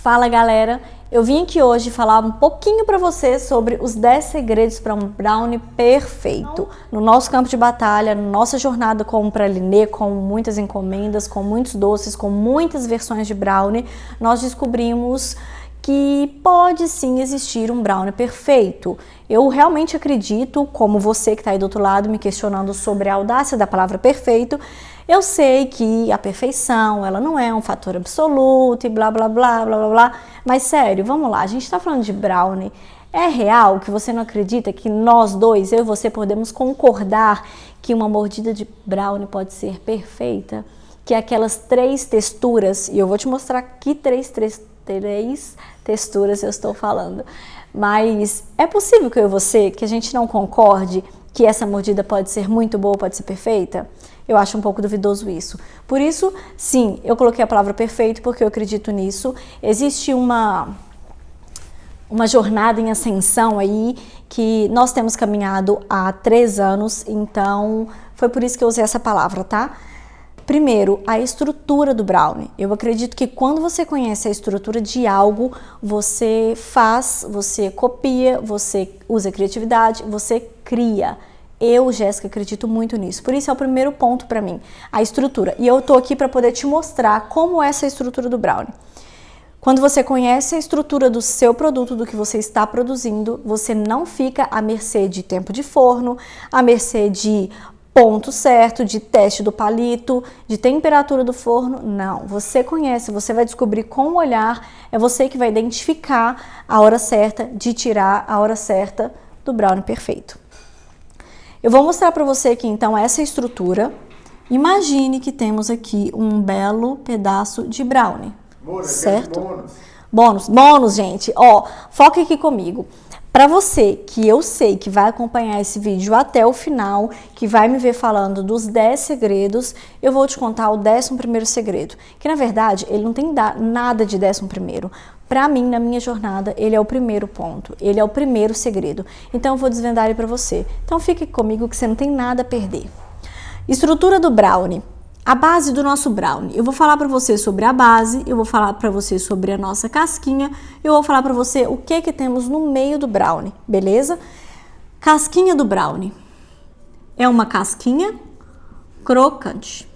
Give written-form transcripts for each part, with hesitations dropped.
Fala galera, eu vim aqui hoje falar um pouquinho para você sobre os 10 segredos para um brownie perfeito. No nosso campo de batalha, na nossa jornada como pralinê, com muitas encomendas, com muitos doces, com muitas versões de brownie, nós descobrimos que pode sim existir um brownie perfeito. Eu realmente acredito, como você que está aí do outro lado me questionando sobre a audácia da palavra perfeito, eu sei que a perfeição, ela não é um fator absoluto e blá blá blá blá blá blá, mas sério, vamos lá, a gente está falando de brownie. É real que você não acredita que nós dois, eu e você, podemos concordar que uma mordida de brownie pode ser perfeita? Que aquelas 3 texturas, e eu vou te mostrar que três texturas eu estou falando, mas é possível que eu e você, que a gente não concorde que essa mordida pode ser muito boa, pode ser perfeita? Eu acho um pouco duvidoso isso. Por isso, sim, eu coloquei a palavra perfeito porque eu acredito nisso. Existe uma jornada em ascensão aí que nós temos caminhado há 3 anos, então foi por isso que eu usei essa palavra, tá? Primeiro, a estrutura do brownie. Eu acredito que quando você conhece a estrutura de algo, você faz, você copia, você usa criatividade, você cria. Eu, Jéssica, acredito muito nisso. Por isso é o primeiro ponto para mim, a estrutura. E eu tô aqui para poder te mostrar como é essa estrutura do brownie. Quando você conhece a estrutura do seu produto, do que você está produzindo, você não fica à mercê de tempo de forno, à mercê de ponto certo, de teste do palito, de temperatura do forno. Não, você conhece, você vai descobrir com o olhar, é você que vai identificar a hora certa de tirar a hora certa do brownie perfeito. Eu vou mostrar para você aqui então essa estrutura. Imagine que temos aqui um belo pedaço de brownie, certo? Bônus, gente. Ó, foca aqui comigo. Para você, que eu sei que vai acompanhar esse vídeo até o final, que vai me ver falando dos 10 segredos, eu vou te contar o 11º segredo, que na verdade ele não tem nada de 11º. Para mim, na minha jornada, ele é o primeiro ponto, ele é o primeiro segredo. Então eu vou desvendar ele para você. Então fique comigo que você não tem nada a perder. Estrutura do brownie. A base do nosso brownie. Eu vou falar para você sobre a base, eu vou falar para você sobre a nossa casquinha, eu vou falar para você o que temos no meio do brownie, beleza? Casquinha do brownie. É uma casquinha crocante.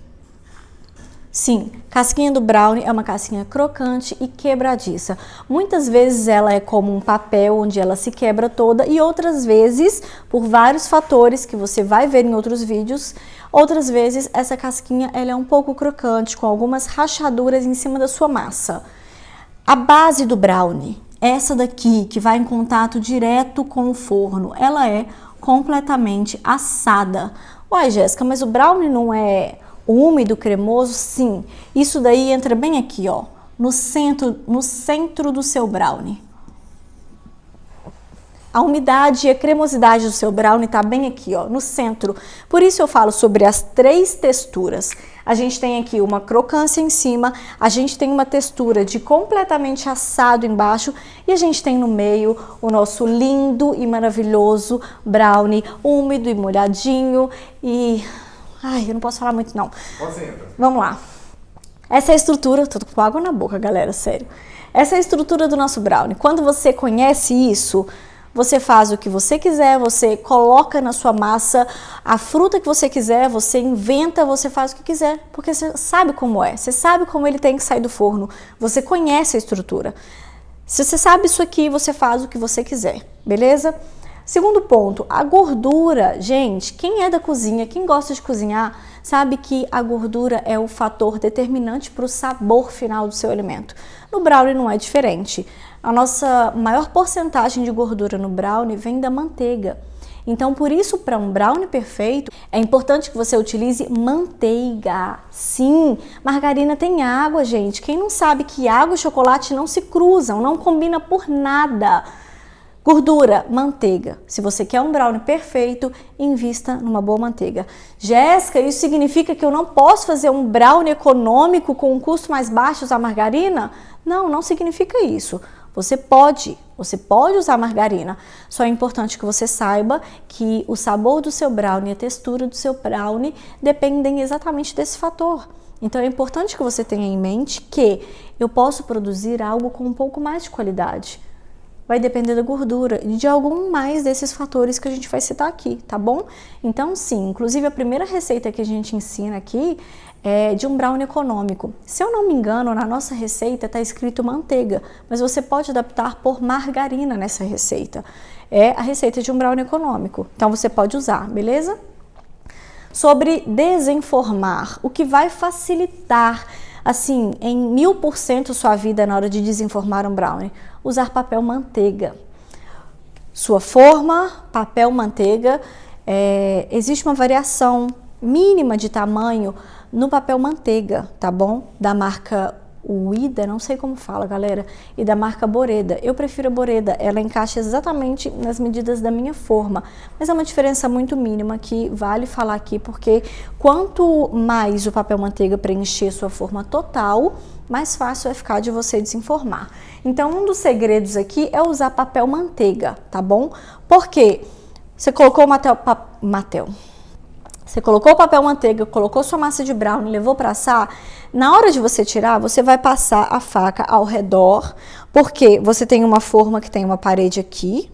Sim, casquinha do brownie é uma casquinha crocante e quebradiça. Muitas vezes ela é como um papel onde ela se quebra toda e outras vezes, por vários fatores que você vai ver em outros vídeos, outras vezes essa casquinha ela é um pouco crocante, com algumas rachaduras em cima da sua massa. A base do brownie, essa daqui que vai em contato direto com o forno, ela é completamente assada. Uai, Jéssica, mas o brownie não é úmido, cremoso? Sim, isso daí entra bem aqui, ó, no centro do seu brownie. A umidade e a cremosidade do seu brownie tá bem aqui, ó, no centro. Por isso eu falo sobre as 3 texturas. A gente tem aqui uma crocância em cima, a gente tem uma textura de completamente assado embaixo e a gente tem no meio o nosso lindo e maravilhoso brownie, úmido e molhadinho e... Ai, eu não posso falar muito não. Vamos lá. Essa é a estrutura, tô com água na boca, galera, sério. Essa é a estrutura do nosso brownie. Quando você conhece isso, você faz o que você quiser, você coloca na sua massa a fruta que você quiser, você inventa, você faz o que quiser, porque você sabe como é, você sabe como ele tem que sair do forno, você conhece a estrutura. Se você sabe isso aqui, você faz o que você quiser, beleza? Segundo ponto, a gordura. Gente, quem é da cozinha, quem gosta de cozinhar, sabe que a gordura é o fator determinante para o sabor final do seu alimento. No brownie não é diferente. A nossa maior porcentagem de gordura no brownie vem da manteiga. Então, por isso, para um brownie perfeito, é importante que você utilize manteiga. Sim, margarina tem água, gente. Quem não sabe que água e chocolate não se cruzam, não combina por nada. Gordura, manteiga. Se você quer um brownie perfeito, invista numa boa manteiga. Jéssica, isso significa que eu não posso fazer um brownie econômico com um custo mais baixo e usar margarina? Não, não significa isso. Você pode usar margarina, só é importante que você saiba que o sabor do seu brownie e a textura do seu brownie dependem exatamente desse fator. Então é importante que você tenha em mente que eu posso produzir algo com um pouco mais de qualidade. Vai depender da gordura e de algum mais desses fatores que a gente vai citar aqui, tá bom? Então sim, inclusive a primeira receita que a gente ensina aqui é de um brownie econômico. Se eu não me engano, na nossa receita está escrito manteiga, mas você pode adaptar por margarina nessa receita. É a receita de um brownie econômico, então você pode usar, beleza? Sobre desenformar, o que vai facilitar assim, em 1000% sua vida na hora de desenformar um brownie, usar papel manteiga. Sua forma, papel manteiga, existe uma variação mínima de tamanho no papel manteiga, tá bom? Da marca Uida, não sei como fala, galera, e da marca Boreda. Eu prefiro a Boreda, ela encaixa exatamente nas medidas da minha forma, mas é uma diferença muito mínima que vale falar aqui, porque quanto mais o papel manteiga preencher sua forma total, mais fácil vai ficar de você desenformar. Então, um dos segredos aqui é usar papel manteiga, tá bom? Porque você colocou você colocou o papel manteiga, colocou sua massa de brownie, levou para assar. Na hora de você tirar, você vai passar a faca ao redor, porque você tem uma forma que tem uma parede aqui,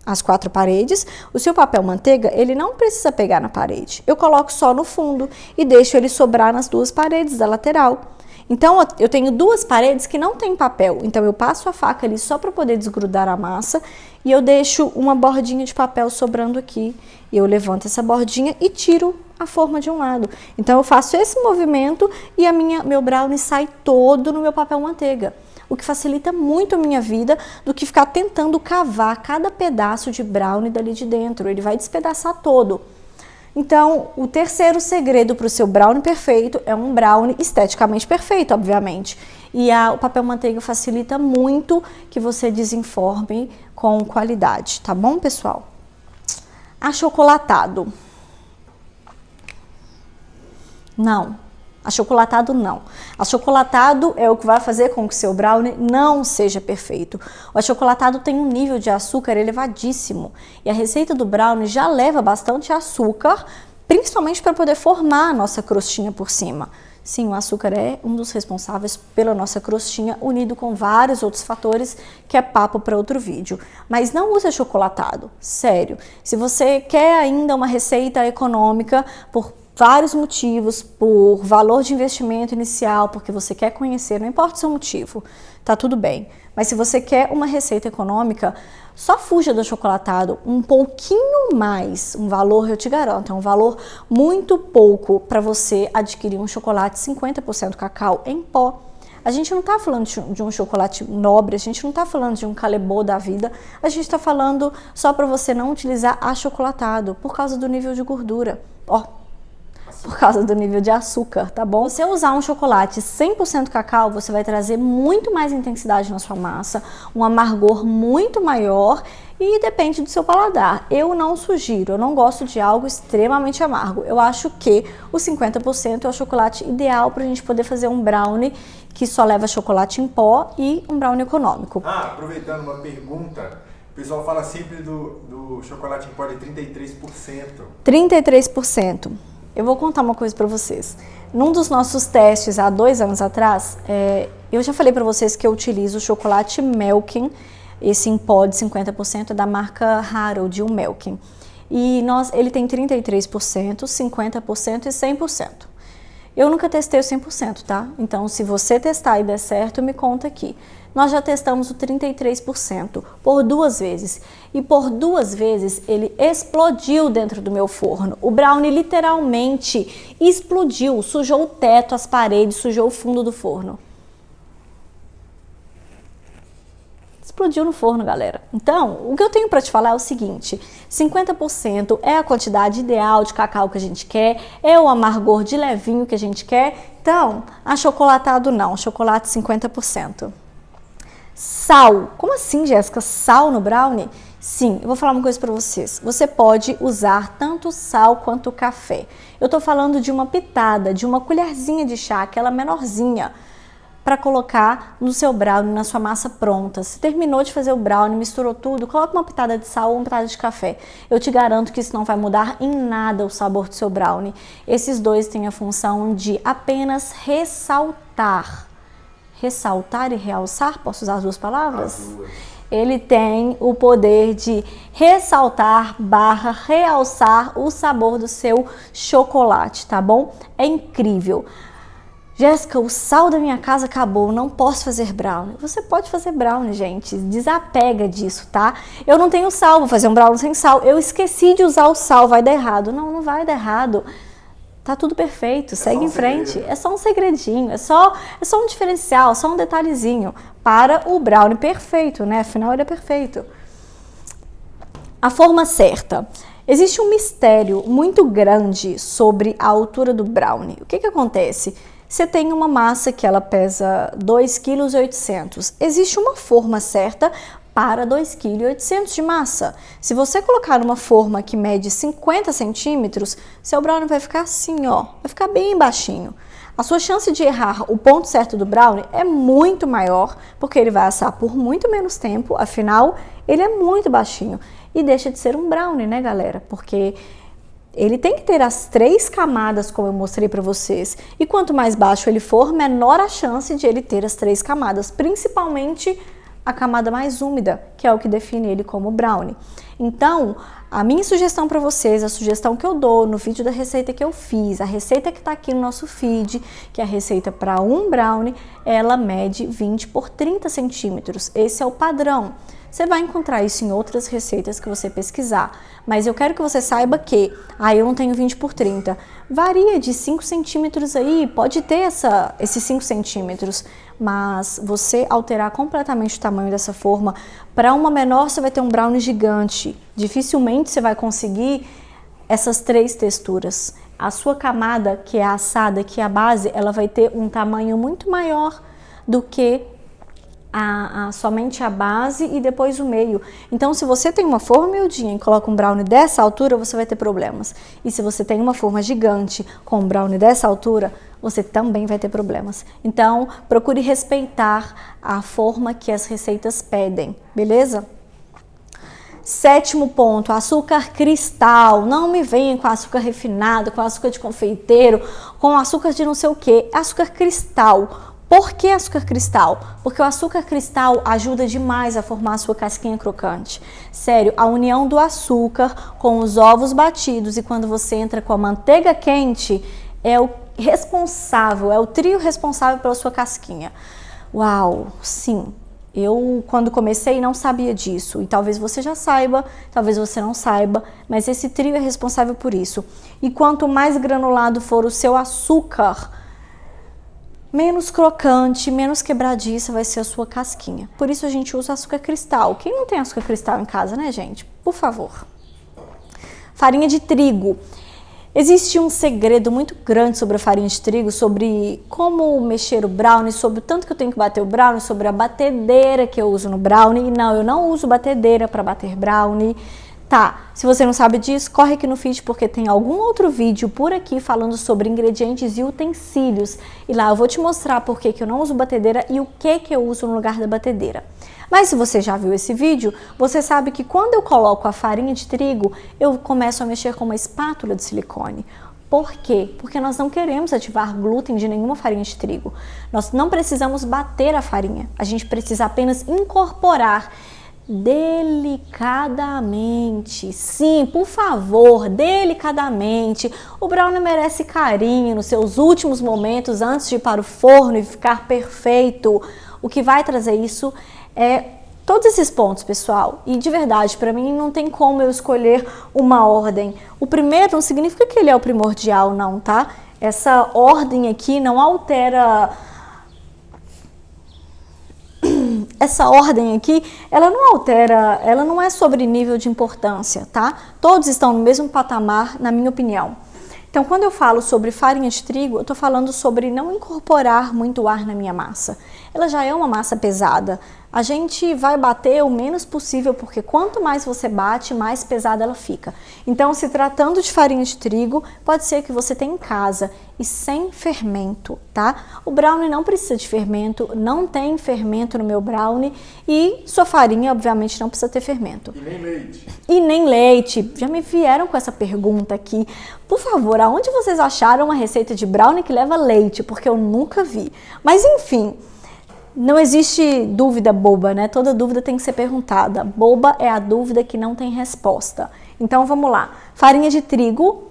as 4 paredes. O seu papel manteiga, ele não precisa pegar na parede. Eu coloco só no fundo e deixo ele sobrar nas 2 paredes da lateral. Então, eu tenho 2 paredes que não tem papel, então eu passo a faca ali só para poder desgrudar a massa e eu deixo uma bordinha de papel sobrando aqui. E eu levanto essa bordinha e tiro a forma de um lado. Então, eu faço esse movimento e meu brownie sai todo no meu papel manteiga. O que facilita muito a minha vida do que ficar tentando cavar cada pedaço de brownie dali de dentro. Ele vai despedaçar todo. Então, o terceiro segredo para o seu brownie perfeito é um brownie esteticamente perfeito, obviamente. E o papel manteiga facilita muito que você desenforme com qualidade, tá bom, pessoal? Achocolatado. Não. Achocolatado não. Achocolatado é o que vai fazer com que o seu brownie não seja perfeito. O achocolatado tem um nível de açúcar elevadíssimo e a receita do brownie já leva bastante açúcar, principalmente para poder formar a nossa crostinha por cima. Sim, o açúcar é um dos responsáveis pela nossa crostinha, unido com vários outros fatores, que é papo para outro vídeo. Mas não use achocolatado, sério. Se você quer ainda uma receita econômica, por vários motivos, por valor de investimento inicial, porque você quer conhecer, não importa o seu motivo, tá tudo bem. Mas se você quer uma receita econômica, só fuja do achocolatado um pouquinho mais, um valor, eu te garanto, é um valor muito pouco para você adquirir um chocolate 50% cacau em pó. A gente não está falando de um chocolate nobre, a gente não está falando de um Calebo da vida, a gente está falando só para você não utilizar achocolatado, por causa do nível de gordura. Por causa do nível de açúcar, tá bom? Se você usar um chocolate 100% cacau, você vai trazer muito mais intensidade na sua massa, um amargor muito maior e depende do seu paladar. Eu não sugiro, eu não gosto de algo extremamente amargo. Eu acho que o 50% é o chocolate ideal para a gente poder fazer um brownie que só leva chocolate em pó e um brownie econômico. Aproveitando uma pergunta, o pessoal fala sempre do chocolate em pó de 33%. 33%. Eu vou contar uma coisa para vocês. Num dos nossos testes, há 2 anos atrás, eu já falei para vocês que eu utilizo o chocolate Melkin, esse em pó de 50% é da marca Harold, o Melkin. E ele tem 33%, 50% e 100%. Eu nunca testei o 100%, tá? Então, se você testar e der certo, me conta aqui. Nós já testamos o 33% por 2 vezes. E por 2 vezes ele explodiu dentro do meu forno. O brownie literalmente explodiu, sujou o teto, as paredes, sujou o fundo do forno. Explodiu no forno, galera. Então, o que eu tenho para te falar é o seguinte: 50% é a quantidade ideal de cacau que a gente quer, é o amargor de levinho que a gente quer. Então, achocolatado não, chocolate 50%. Sal. Como assim, Jéssica? Sal no brownie? Sim, eu vou falar uma coisa para vocês. Você pode usar tanto sal quanto café. Eu tô falando de uma pitada, de uma colherzinha de chá, aquela menorzinha. para colocar no seu brownie, na sua massa pronta. Se terminou de fazer o brownie, misturou tudo, coloca uma pitada de sal ou uma pitada de café. Eu te garanto que isso não vai mudar em nada o sabor do seu brownie. Esses dois têm a função de apenas ressaltar. Ressaltar e realçar, posso usar as duas palavras? Ele tem o poder de ressaltar / realçar o sabor do seu chocolate, tá bom? É incrível. Jéssica, o sal da minha casa acabou, não posso fazer brownie. Você pode fazer brownie, gente, desapega disso, tá? Eu não tenho sal, vou fazer um brownie sem sal. Eu esqueci de usar o sal, vai dar errado. Não, não vai dar errado. Tá tudo perfeito, segue em frente. É só um segredinho, é só um diferencial, só um detalhezinho para o brownie perfeito, né? Afinal, ele é perfeito. A forma certa. Existe um mistério muito grande sobre a altura do brownie. O que acontece? Você tem uma massa que ela pesa 2,8 kg. Existe uma forma certa para 2,8 kg de massa. Se você colocar numa forma que mede 50 centímetros, seu brownie vai ficar assim, ó, vai ficar bem baixinho. A sua chance de errar o ponto certo do brownie é muito maior, porque ele vai assar por muito menos tempo, afinal, ele é muito baixinho. E deixa de ser um brownie, né, galera? Porque ele tem que ter as 3 camadas, como eu mostrei para vocês. E quanto mais baixo ele for, menor a chance de ele ter as 3 camadas, principalmente a camada mais úmida, que é o que define ele como brownie. Então, a minha sugestão para vocês, a sugestão que eu dou no vídeo da receita que eu fiz, a receita que está aqui no nosso feed, que é a receita para um brownie, ela mede 20 por 30 centímetros. Esse é o padrão. Você vai encontrar isso em outras receitas que você pesquisar, mas eu quero que você saiba que, eu não tenho 20 por 30, varia de 5 centímetros aí, pode ter esses 5 centímetros, mas você alterar completamente o tamanho dessa forma, para uma menor você vai ter um brownie gigante, dificilmente você vai conseguir essas 3 texturas. A sua camada, que é a assada, que é a base, ela vai ter um tamanho muito maior do que somente a base e depois o meio. Então, se você tem uma forma miudinha e coloca um brownie dessa altura, você vai ter problemas. E se você tem uma forma gigante com um brownie dessa altura, você também vai ter problemas. Então, procure respeitar a forma que as receitas pedem, beleza? 7º ponto, açúcar cristal. Não me venha com açúcar refinado, com açúcar de confeiteiro, com açúcar de não sei o que. Açúcar cristal. Por que açúcar cristal? Porque o açúcar cristal ajuda demais a formar a sua casquinha crocante. Sério, a união do açúcar com os ovos batidos e quando você entra com a manteiga quente é o responsável, é o trio responsável pela sua casquinha. Uau, sim. Eu, quando comecei, não sabia disso. E talvez você já saiba, talvez você não saiba, mas esse trio é responsável por isso. E quanto mais granulado for o seu açúcar, menos crocante, menos quebradiça vai ser a sua casquinha. Por isso a gente usa açúcar cristal. Quem não tem açúcar cristal em casa, né, gente? Por favor. Farinha de trigo. Existe um segredo muito grande sobre a farinha de trigo, sobre como mexer o brownie, sobre o tanto que eu tenho que bater o brownie, sobre a batedeira que eu uso no brownie. E não, eu não uso batedeira para bater brownie. Tá, se você não sabe disso, corre aqui no feed porque tem algum outro vídeo por aqui falando sobre ingredientes e utensílios. E lá eu vou te mostrar por que eu não uso batedeira e o que eu uso no lugar da batedeira. Mas se você já viu esse vídeo, você sabe que quando eu coloco a farinha de trigo, eu começo a mexer com uma espátula de silicone. Por quê? Porque nós não queremos ativar glúten de nenhuma farinha de trigo. Nós não precisamos bater a farinha, a gente precisa apenas incorporar delicadamente. Sim, por favor, delicadamente. O brownie merece carinho nos seus últimos momentos antes de ir para o forno e ficar perfeito. O que vai trazer isso é todos esses pontos, pessoal. E de verdade, para mim não tem como eu escolher uma ordem. O primeiro não significa que ele é o primordial, não, tá? Essa ordem aqui não altera. Essa ordem aqui, ela não altera, ela não é sobre nível de importância, tá? Todos estão no mesmo patamar, na minha opinião. Então, quando eu falo sobre farinha de trigo, eu tô falando sobre não incorporar muito ar na minha massa. Ela já é uma massa pesada, A gente vai bater o menos possível, porque quanto mais você bate, mais pesada ela fica. Então, se tratando de farinha de trigo, pode ser que você tenha em casa e sem fermento, tá? O brownie não precisa de fermento, não tem fermento no meu brownie e sua farinha, obviamente, não precisa ter fermento. E nem leite. E nem leite. Já me vieram com essa pergunta aqui. Por favor, aonde vocês acharam uma receita de brownie que leva leite? Porque eu nunca vi. Mas, enfim... Não existe dúvida boba, né? Toda dúvida tem que ser perguntada. Boba é a dúvida que não tem resposta. Então, vamos lá. Farinha de trigo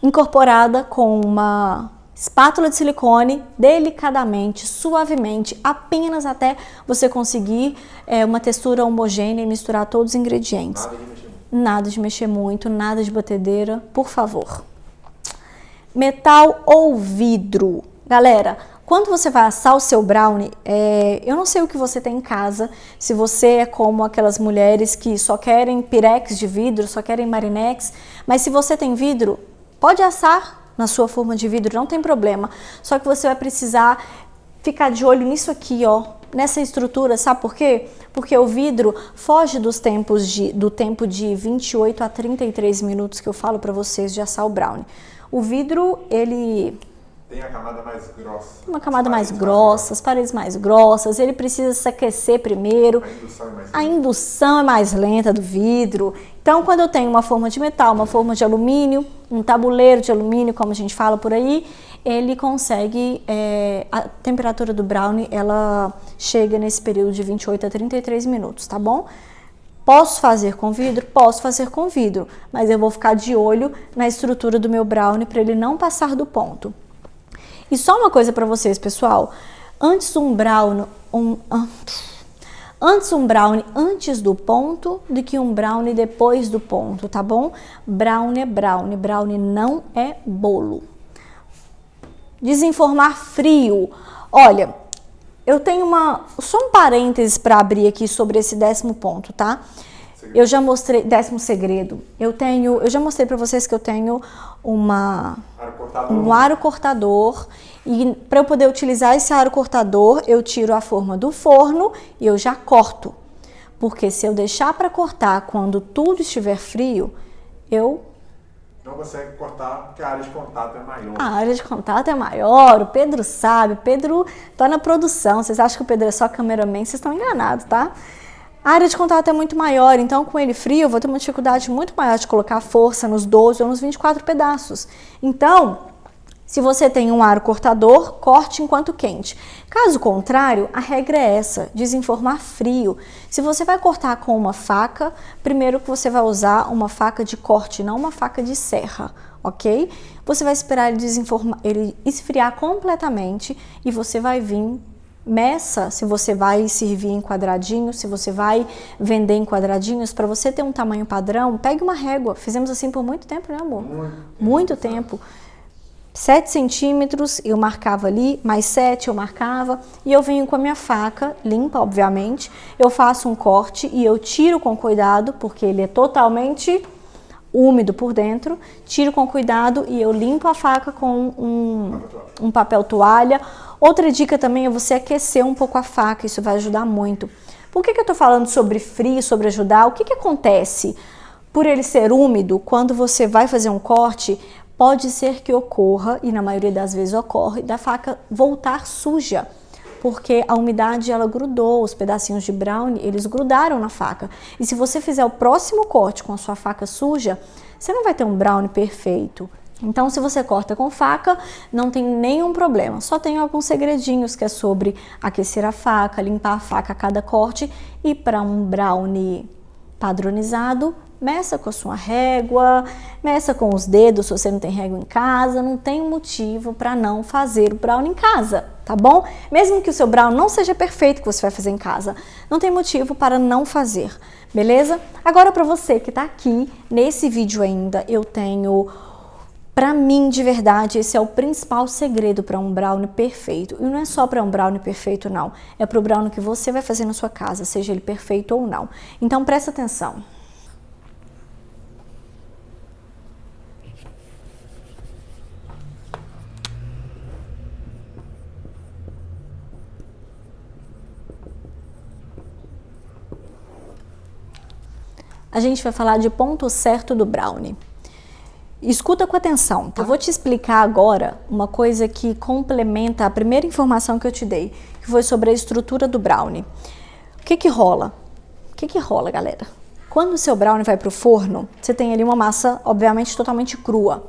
incorporada com uma espátula de silicone, delicadamente, suavemente, apenas até você conseguir uma textura homogênea e misturar todos os ingredientes. Nada de mexer muito. Nada de mexer muito, nada de batedeira, por favor. Metal ou vidro? Galera, quando você vai assar o seu brownie, eu não sei o que você tem em casa, se você é como aquelas mulheres que só querem pirex de vidro, só querem marinex, mas se você tem vidro, pode assar na sua forma de vidro, não tem problema. Só que você vai precisar ficar de olho nisso aqui, ó, nessa estrutura, sabe por quê? Porque o vidro foge do tempo de 28 a 33 minutos que eu falo para vocês de assar o brownie. O vidro, ele... Tem a camada mais grossa. Uma camada mais grossa, as paredes mais grossas, ele precisa se aquecer primeiro. A indução é mais lenta do vidro. Então, quando eu tenho uma forma de metal, uma forma de alumínio, um tabuleiro de alumínio, como a gente fala por aí, ele consegue, a temperatura do brownie, ela chega nesse período de 28 a 33 minutos, tá bom? Posso fazer com vidro? Posso fazer com vidro, mas eu vou ficar de olho na estrutura do meu brownie para ele não passar do ponto. E só uma coisa para vocês, pessoal, antes um brownie antes do ponto do que um brownie depois do ponto, tá bom? Brownie é brownie, brownie não é bolo. Desenformar frio. Olha, eu tenho só um parênteses para abrir aqui sobre esse 10º ponto, tá? Eu já mostrei, 10º segredo. Eu já mostrei para vocês que eu tenho um aro cortador e para eu poder utilizar esse aro cortador, eu tiro a forma do forno e eu já corto. Porque se eu deixar para cortar quando tudo estiver frio, eu não consegue cortar porque a área de contato é maior. A área de contato é maior, o Pedro sabe, o Pedro tá na produção. Vocês acham que o Pedro é só cameraman? Vocês estão enganados, tá? A área de contato é muito maior, então com ele frio eu vou ter uma dificuldade muito maior de colocar força nos 12 ou nos 24 pedaços. Então, se você tem um aro cortador, corte enquanto quente. Caso contrário, a regra é essa, desenformar frio. Se você vai cortar com uma faca, primeiro que você vai usar uma faca de corte, não uma faca de serra, ok? Você vai esperar ele esfriar completamente e você vai vir... Meça se você vai servir em quadradinhos, se você vai vender em quadradinhos, para você ter um tamanho padrão, pegue uma régua. Fizemos assim por muito tempo, né, amor? Muito tempo. 7 centímetros eu marcava ali, mais 7 eu marcava, e eu venho com a minha faca, limpa, obviamente, eu faço um corte e eu tiro com cuidado, porque ele é totalmente úmido por dentro, tiro com cuidado e eu limpo a faca com um papel toalha. Outra dica também é você aquecer um pouco a faca, isso vai ajudar muito. Por que eu tô falando sobre frio, sobre ajudar? O que acontece? Por ele ser úmido, quando você vai fazer um corte, pode ser que ocorra, e na maioria das vezes ocorre, da faca voltar suja. Porque a umidade, ela grudou, os pedacinhos de brownie, eles grudaram na faca. E se você fizer o próximo corte com a sua faca suja, você não vai ter um brownie perfeito. Então, se você corta com faca, não tem nenhum problema. Só tem alguns segredinhos que é sobre aquecer a faca, limpar a faca a cada corte. E para um brownie padronizado, meça com a sua régua, meça com os dedos se você não tem régua em casa. Não tem motivo para não fazer o brownie em casa, tá bom? Mesmo que o seu brownie não seja perfeito que você vai fazer em casa, não tem motivo para não fazer, beleza? Agora, para você que tá aqui nesse vídeo ainda, eu tenho... Para mim, de verdade, esse é o principal segredo para um brownie perfeito. E não é só para um brownie perfeito, não. É para o brownie que você vai fazer na sua casa, seja ele perfeito ou não. Então, presta atenção. a gente vai falar de ponto certo do brownie. Escuta com atenção, tá? Eu vou te explicar agora uma coisa que complementa a primeira informação que eu te dei, que foi sobre a estrutura do brownie. O que que rola? O que que rola, galera? Quando o seu brownie vai para o forno, você tem ali uma massa, obviamente, totalmente crua.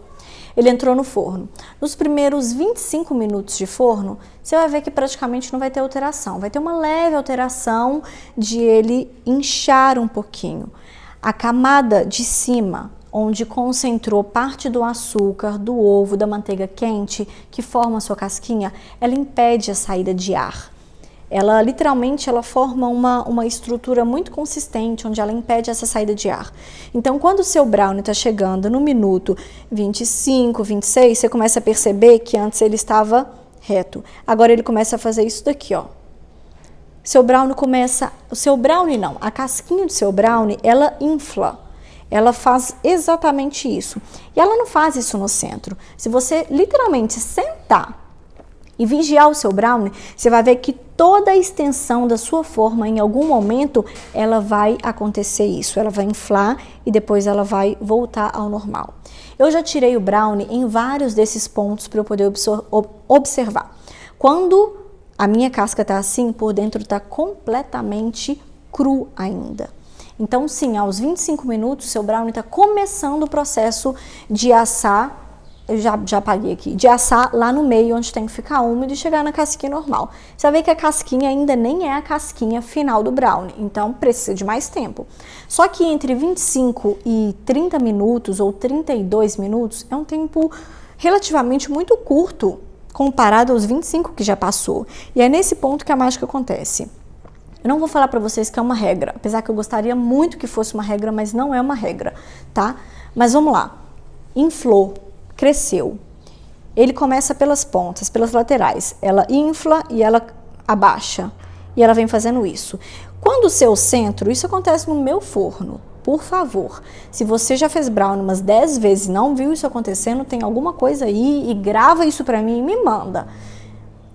Ele entrou no forno. Nos primeiros 25 minutos de forno, você vai ver que praticamente não vai ter alteração. Vai ter uma leve alteração de ele inchar um pouquinho. A camada de cima, onde concentrou parte do açúcar, do ovo, da manteiga quente, que forma a sua casquinha, ela impede a saída de ar. Ela literalmente forma uma estrutura muito consistente, onde ela impede essa saída de ar. Então, quando o seu brownie está chegando no minuto 25, 26, você começa a perceber que antes ele estava reto. Agora ele começa a fazer isso daqui, ó. A casquinha do seu brownie, ela infla. Ela faz exatamente isso. E ela não faz isso no centro. Se você literalmente sentar e vigiar o seu brownie, você vai ver que toda a extensão da sua forma, em algum momento, ela vai acontecer isso. Ela vai inflar e depois ela vai voltar ao normal. Eu já tirei o brownie em vários desses pontos para eu poder observar. Quando a minha casca está assim, por dentro está completamente cru ainda. Então, sim, aos 25 minutos, seu brownie está começando o processo de assar. Eu já apaguei aqui, de assar lá no meio, onde tem que ficar úmido e chegar na casquinha normal. Você vai ver que a casquinha ainda nem é a casquinha final do brownie, então precisa de mais tempo. Só que entre 25 e 30 minutos ou 32 minutos é um tempo relativamente muito curto, comparado aos 25 que já passou. E é nesse ponto que a mágica acontece. Eu não vou falar para vocês que é uma regra, apesar que eu gostaria muito que fosse uma regra, mas não é uma regra, tá? Mas vamos lá. Inflou. Cresceu. Ele começa pelas pontas, pelas laterais. Ela infla e ela abaixa. E ela vem fazendo isso. Quando o seu centro, isso acontece no meu forno. Por favor, se você já fez brownie umas 10 vezes e não viu isso acontecendo, tem alguma coisa aí e grava isso pra mim e me manda.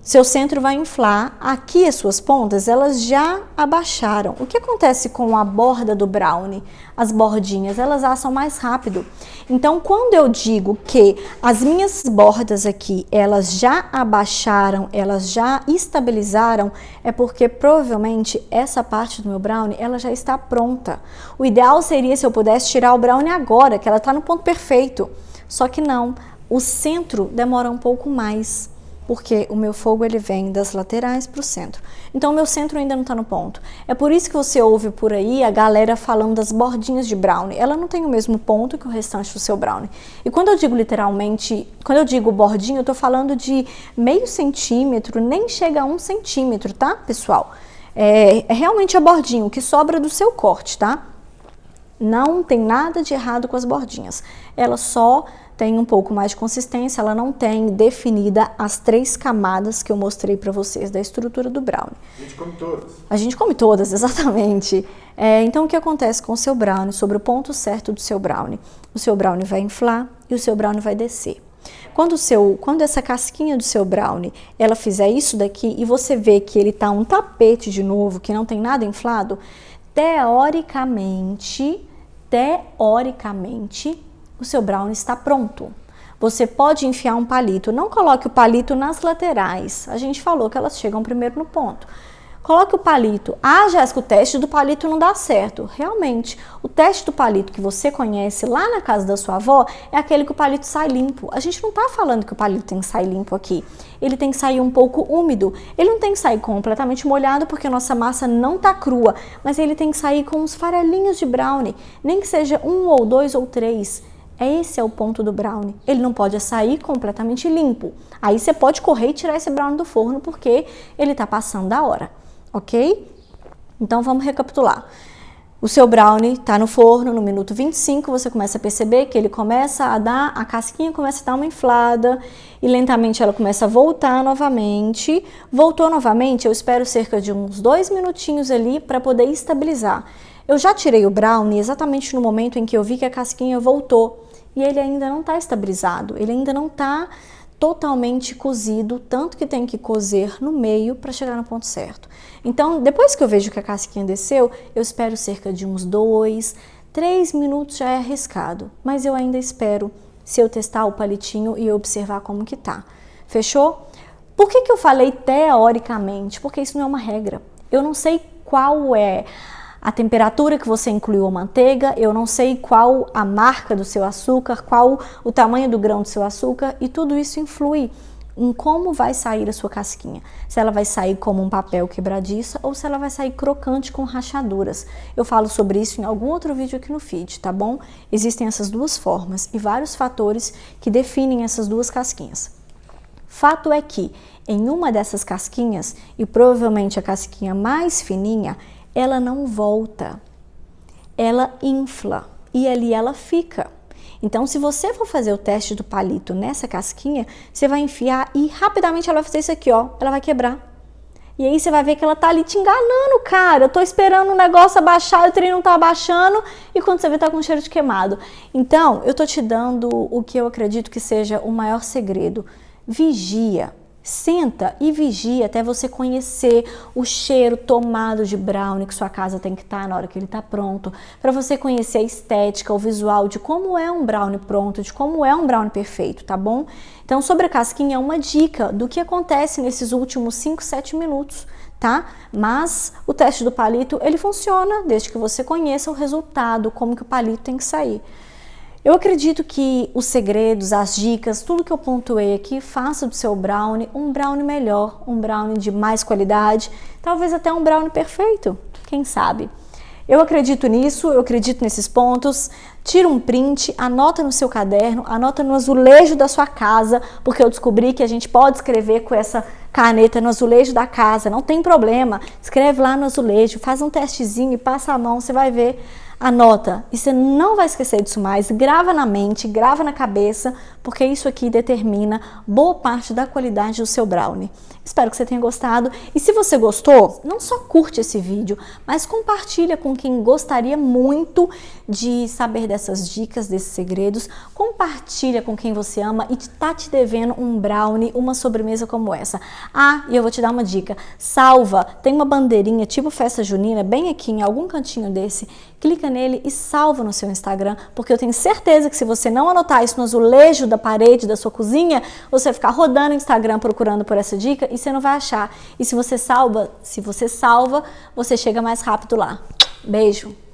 Seu centro vai inflar, aqui as suas pontas, elas já abaixaram. O que acontece com a borda do brownie? As bordinhas, elas assam mais rápido. Então, quando eu digo que as minhas bordas aqui, elas já abaixaram, elas já estabilizaram, é porque provavelmente essa parte do meu brownie, ela já está pronta. O ideal seria se eu pudesse tirar o brownie agora, que ela está no ponto perfeito. Só que não, o centro demora um pouco mais. Porque o meu fogo ele vem das laterais para o centro. Então o meu centro ainda não está no ponto. É por isso que você ouve por aí a galera falando das bordinhas de brownie. Ela não tem o mesmo ponto que o restante do seu brownie. E quando eu digo literalmente, quando eu digo bordinha, eu estou falando de meio centímetro, nem chega a 1 centímetro, tá, pessoal? É realmente a bordinha, o que sobra do seu corte, tá? Não tem nada de errado com as bordinhas. Ela só tem um pouco mais de consistência, ela não tem definida as 3 camadas que eu mostrei para vocês da estrutura do brownie. A gente come todas. A gente come todas, exatamente. Então, o que acontece com o seu brownie, sobre o ponto certo do seu brownie? O seu brownie vai inflar e o seu brownie vai descer. Quando essa casquinha do seu brownie, ela fizer isso daqui e você vê que ele tá um tapete de novo, que não tem nada inflado, teoricamente, o seu brownie está pronto. Você pode enfiar um palito. Não coloque o palito nas laterais. A gente falou que elas chegam primeiro no ponto. Coloque o palito. Ah, Jéssica, o teste do palito não dá certo. Realmente, o teste do palito que você conhece lá na casa da sua avó é aquele que o palito sai limpo. A gente não está falando que o palito tem que sair limpo aqui. Ele tem que sair um pouco úmido. Ele não tem que sair completamente molhado porque a nossa massa não está crua, mas ele tem que sair com uns farelinhos de brownie, nem que seja 1 ou 2 ou 3. Esse é o ponto do brownie. Ele não pode sair completamente limpo. Aí você pode correr e tirar esse brownie do forno porque ele está passando da hora, ok? Então vamos recapitular. O seu brownie está no forno, no minuto 25, você começa a perceber que ele começa a dar, a casquinha começa a dar uma inflada e lentamente ela começa a voltar novamente. Voltou novamente, eu espero cerca de uns 2 minutinhos ali para poder estabilizar. Eu já tirei o brownie exatamente no momento em que eu vi que a casquinha voltou e ele ainda não está estabilizado, ele ainda não está totalmente cozido, tanto que tem que cozer no meio para chegar no ponto certo. Então, depois que eu vejo que a casquinha desceu, eu espero cerca de uns 2, 3 minutos já é arriscado, mas eu ainda espero se eu testar o palitinho e observar como que tá. Fechou? Por que eu falei teoricamente? Porque isso não é uma regra. Eu não sei qual é a temperatura que você incluiu a manteiga, eu não sei qual a marca do seu açúcar, qual o tamanho do grão do seu açúcar, e tudo isso influi em como vai sair a sua casquinha. Se ela vai sair como um papel quebradiça ou se ela vai sair crocante com rachaduras. Eu falo sobre isso em algum outro vídeo aqui no feed, tá bom? Existem essas duas formas e vários fatores que definem essas duas casquinhas. Fato é que em uma dessas casquinhas, e provavelmente a casquinha mais fininha, ela não volta, ela infla e ali ela fica. Então, se você for fazer o teste do palito nessa casquinha, você vai enfiar e rapidamente ela vai fazer isso aqui, ó, ela vai quebrar. E aí você vai ver que ela tá ali te enganando, cara. Eu tô esperando o negócio abaixar, o trem não tá abaixando, e quando você vê tá com cheiro de queimado. Então, eu tô te dando o que eu acredito que seja o maior segredo. Vigia. Senta e vigia até você conhecer o cheiro tomado de brownie que sua casa tem que estar na hora que ele está pronto, para você conhecer a estética, o visual de como é um brownie pronto, de como é um brownie perfeito, tá bom? Então, sobre a casquinha, uma dica do que acontece nesses últimos 5, 7 minutos, tá? Mas o teste do palito, ele funciona desde que você conheça o resultado, como que o palito tem que sair. Eu acredito que os segredos, as dicas, tudo que eu pontuei aqui, faça do seu brownie um brownie melhor, um brownie de mais qualidade, talvez até um brownie perfeito, quem sabe? Eu acredito nisso, eu acredito nesses pontos. Tira um print, anota no seu caderno, anota no azulejo da sua casa, porque eu descobri que a gente pode escrever com essa caneta no azulejo da casa, não tem problema. Escreve lá no azulejo, faz um testezinho e passa a mão, você vai ver. Anota, e você não vai esquecer disso mais, grava na mente, grava na cabeça, porque isso aqui determina boa parte da qualidade do seu brownie. Espero que você tenha gostado, e se você gostou, não só curte esse vídeo, mas compartilha com quem gostaria muito de saber dessas dicas, desses segredos, compartilha com quem você ama e tá te devendo um brownie, uma sobremesa como essa. Ah, e eu vou te dar uma dica, salva, tem uma bandeirinha tipo festa junina, bem aqui em algum cantinho desse, clica nele e salva no seu Instagram, porque eu tenho certeza que se você não anotar isso no azulejo da parede da sua cozinha, você vai ficar rodando no Instagram procurando por essa dica e você não vai achar. E se você salva, você chega mais rápido lá. Beijo!